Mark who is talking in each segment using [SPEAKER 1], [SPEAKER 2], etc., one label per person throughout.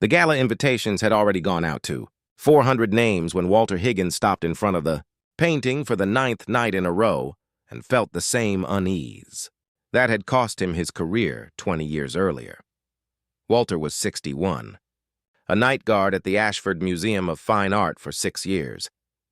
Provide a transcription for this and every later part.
[SPEAKER 1] The gala invitations had already gone out to 400 names when Walter Higgins stopped in front of the painting for the 9th night in a row and felt the same unease. That had cost him his career 20 years earlier. Walter was 61, a night guard at the Ashford Museum of Fine Art for 6 years,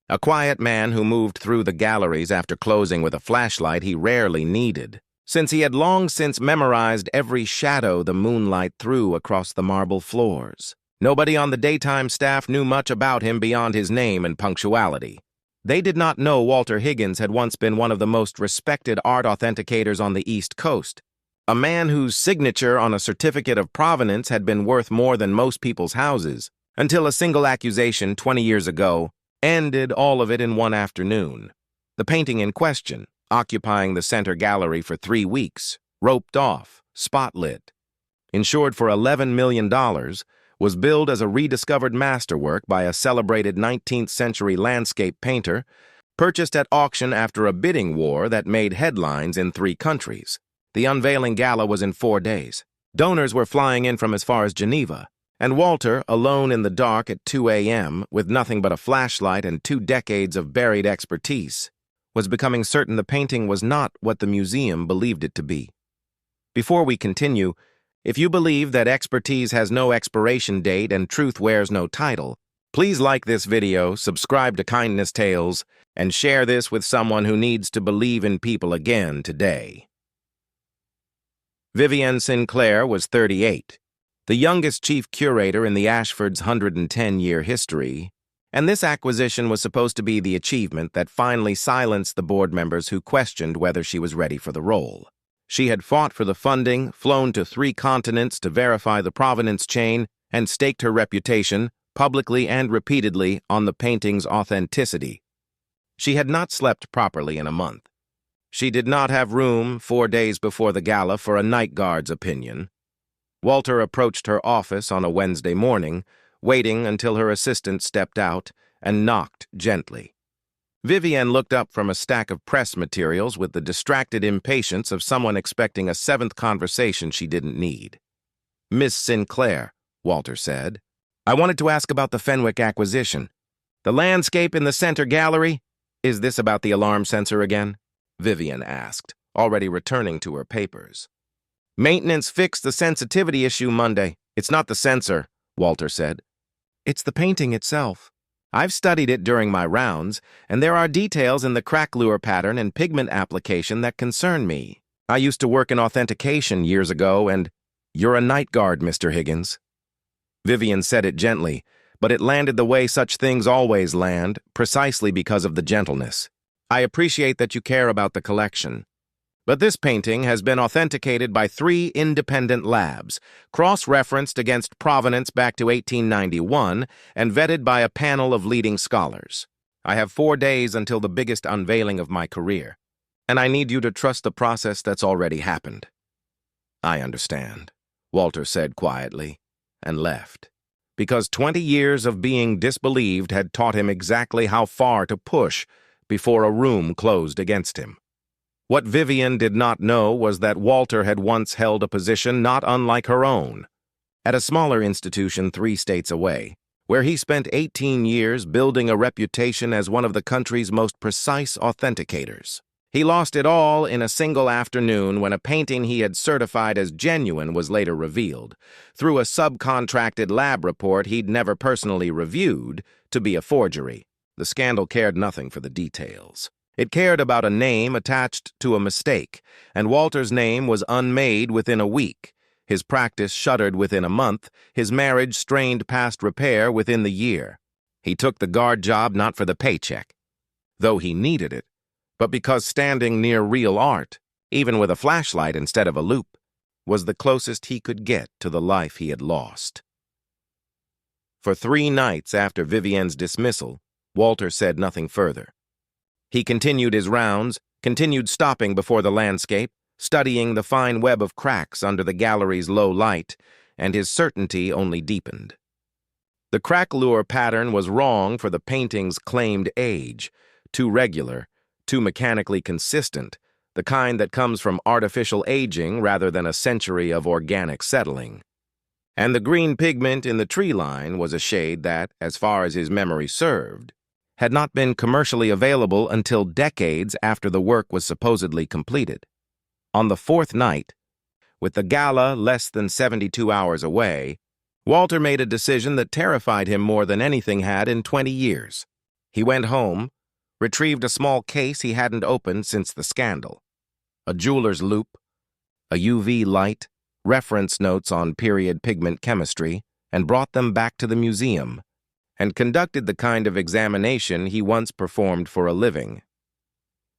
[SPEAKER 1] a quiet man who moved through the galleries after closing with a flashlight he rarely needed, since he had long since memorized every shadow the moonlight threw across the marble floors. Nobody on the daytime staff knew much about him beyond his name and punctuality. They did not know Walter Higgins had once been one of the most respected art authenticators on the East Coast, a man whose signature on a certificate of provenance had been worth more than most people's houses, until a single accusation 20 years ago ended all of it in one afternoon. The painting in question, occupying the center gallery for 3 weeks, roped off, spotlit, insured for $11 million, was billed as a rediscovered masterwork by a celebrated 19th-century landscape painter, purchased at auction after a bidding war that made headlines in 3 countries. The unveiling gala was in 4 days. Donors were flying in from as far as Geneva, and Walter, alone in the dark at 2 a.m., with nothing but a flashlight and 2 decades of buried expertise, was becoming certain the painting was not what the museum believed it to be. Before we continue, if you believe that expertise has no expiration date and truth wears no title, please like this video, subscribe to Kindness Tales, and share this with someone who needs to believe in people again today. Vivienne Sinclair was 38, the youngest chief curator in the Ashford's 110-year history, and this acquisition was supposed to be the achievement that finally silenced the board members who questioned whether she was ready for the role. She had fought for the funding, flown to 3 continents to verify the provenance chain, and staked her reputation, publicly and repeatedly, on the painting's authenticity. She had not slept properly in a month. She did not have room 4 days before the gala for a night guard's opinion. Walter approached her office on a Wednesday morning, waiting until her assistant stepped out, and knocked gently. Vivienne looked up from a stack of press materials with the distracted impatience of someone expecting a 7th conversation she didn't need. "Miss Sinclair," Walter said, "I wanted to ask about the Fenwick acquisition. The landscape in the center gallery? Is this about the alarm sensor again?" Vivienne asked, already returning to her papers. "Maintenance fixed the sensitivity issue Monday. It's not the sensor," Walter said. "It's the painting itself. I've studied it during my rounds, and there are details in the crack lure pattern and pigment application that concern me. I used to work in authentication years ago, and you're a night guard, Mr. Higgins." Vivienne said it gently, but it landed the way such things always land, precisely because of the gentleness. "I appreciate that you care about the collection. But this painting has been authenticated by 3 independent labs, cross-referenced against provenance back to 1891, and vetted by a panel of leading scholars. I have 4 days until the biggest unveiling of my career, and I need you to trust the process that's already happened." "I understand," Walter said quietly, and left, because 20 years of being disbelieved had taught him exactly how far to push before a room closed against him. What Vivienne did not know was that Walter had once held a position not unlike her own, at a smaller institution 3 states away, where he spent 18 years building a reputation as one of the country's most precise authenticators. He lost it all in a single afternoon when a painting he had certified as genuine was later revealed, through a subcontracted lab report he'd never personally reviewed, to be a forgery. The scandal cared nothing for the details. It cared about a name attached to a mistake, and Walter's name was unmade within a week. His practice shuttered within a month, his marriage strained past repair within the year. He took the guard job not for the paycheck, though he needed it, but because standing near real art, even with a flashlight instead of a loupe, was the closest he could get to the life he had lost. For 3 nights after Vivienne's dismissal, Walter said nothing further. He continued his rounds, continued stopping before the landscape, studying the fine web of cracks under the gallery's low light, and his certainty only deepened. The crack lure pattern was wrong for the painting's claimed age, too regular, too mechanically consistent, the kind that comes from artificial aging rather than a century of organic settling. And the green pigment in the tree line was a shade that, as far as his memory served, had not been commercially available until decades after the work was supposedly completed. On the fourth night, with the gala less than 72 hours away, Walter made a decision that terrified him more than anything had in 20 years. He went home, retrieved a small case he hadn't opened since the scandal, a jeweler's loupe, a UV light, reference notes on period pigment chemistry, and brought them back to the museum, and conducted the kind of examination he once performed for a living.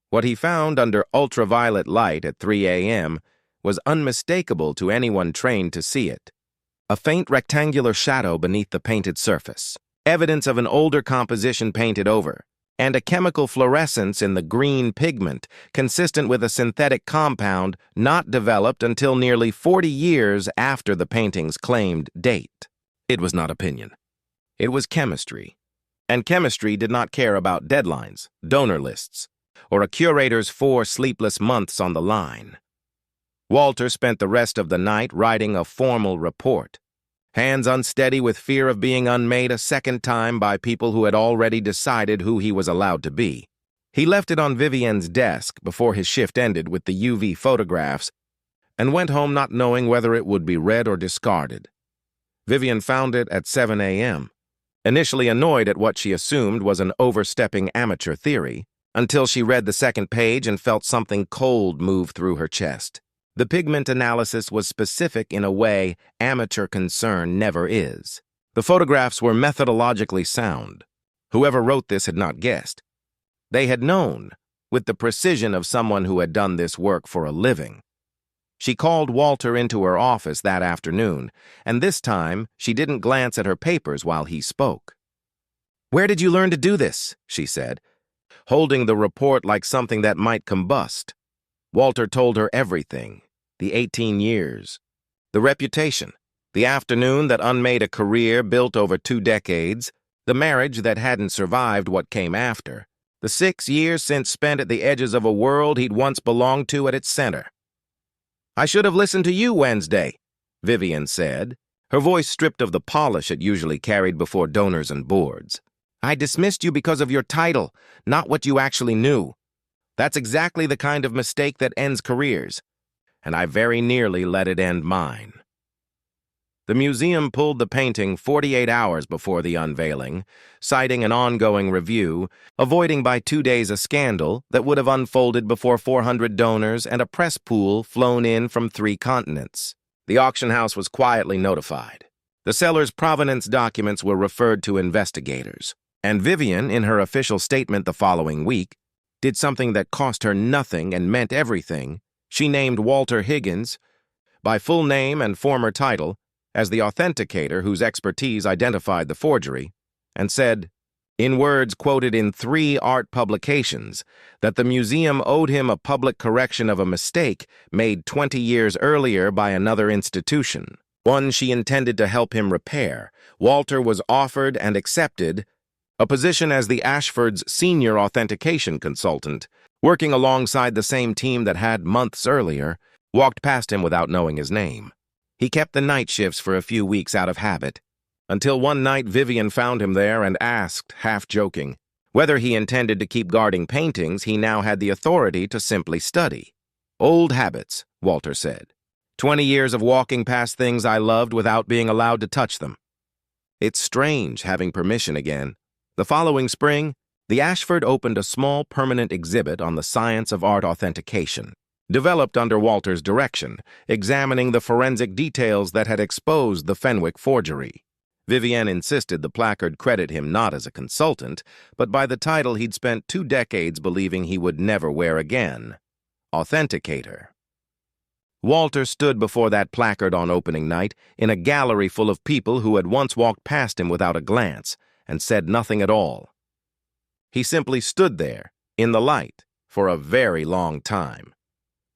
[SPEAKER 1] What he found under ultraviolet light at 3 a.m. was unmistakable to anyone trained to see it. A faint rectangular shadow beneath the painted surface, evidence of an older composition painted over, and a chemical fluorescence in the green pigment consistent with a synthetic compound not developed until nearly 40 years after the painting's claimed date. It was not opinion. It was chemistry. And chemistry did not care about deadlines, donor lists, or a curator's 4 sleepless months on the line. Walter spent the rest of the night writing a formal report, hands unsteady with fear of being unmade a second time by people who had already decided who he was allowed to be. He left it on Vivienne's desk before his shift ended with the UV photographs and went home not knowing whether it would be read or discarded. Vivienne found it at 7 a.m., initially annoyed at what she assumed was an overstepping amateur theory, until she read the second page and felt something cold move through her chest. The pigment analysis was specific in a way amateur concern never is. The photographs were methodologically sound. Whoever wrote this had not guessed. They had known, with the precision of someone who had done this work for a living. She called Walter into her office that afternoon, and this time she didn't glance at her papers while he spoke. "Where did you learn to do this?" she said, holding the report like something that might combust. Walter told her everything, the 18 years, the reputation, the afternoon that unmade a career built over 2 decades, the marriage that hadn't survived what came after, the 6 years since spent at the edges of a world he'd once belonged to at its center. "I should have listened to you Wednesday," Vivienne said, her voice stripped of the polish it usually carried before donors and boards. "I dismissed you because of your title, not what you actually knew. That's exactly the kind of mistake that ends careers, and I very nearly let it end mine." The museum pulled the painting 48 hours before the unveiling, citing an ongoing review, avoiding by 2 days a scandal that would have unfolded before 400 donors and a press pool flown in from 3 continents. The auction house was quietly notified. The seller's provenance documents were referred to investigators, and Vivienne, in her official statement the following week, did something that cost her nothing and meant everything. She named Walter Higgins, by full name and former title, as the authenticator whose expertise identified the forgery, and said, in words quoted in 3 art publications, that the museum owed him a public correction of a mistake made 20 years earlier by another institution, one she intended to help him repair. Walter was offered and accepted a position as the Ashford's senior authentication consultant, working alongside the same team that had, months earlier, walked past him without knowing his name. He kept the night shifts for a few weeks out of habit, until one night Vivienne found him there and asked, half-joking, whether he intended to keep guarding paintings he now had the authority to simply study. "Old habits," Walter said. 20 years of walking past things I loved without being allowed to touch them. It's strange having permission again. The following spring, the Ashford opened a small permanent exhibit on the science of art authentication, developed under Walter's direction, examining the forensic details that had exposed the Fenwick forgery. Vivienne insisted the placard credit him not as a consultant, but by the title he'd spent 2 decades believing he would never wear again, Authenticator. Walter stood before that placard on opening night in a gallery full of people who had once walked past him without a glance, and said nothing at all. He simply stood there, in the light, for a very long time.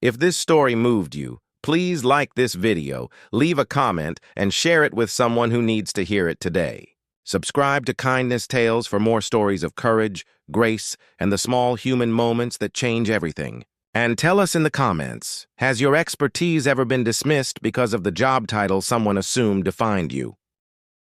[SPEAKER 1] If this story moved you, please like this video, leave a comment, and share it with someone who needs to hear it today. Subscribe to Kindness Tales for more stories of courage, grace, and the small human moments that change everything. And tell us in the comments, has your expertise ever been dismissed because of the job title someone assumed defined you?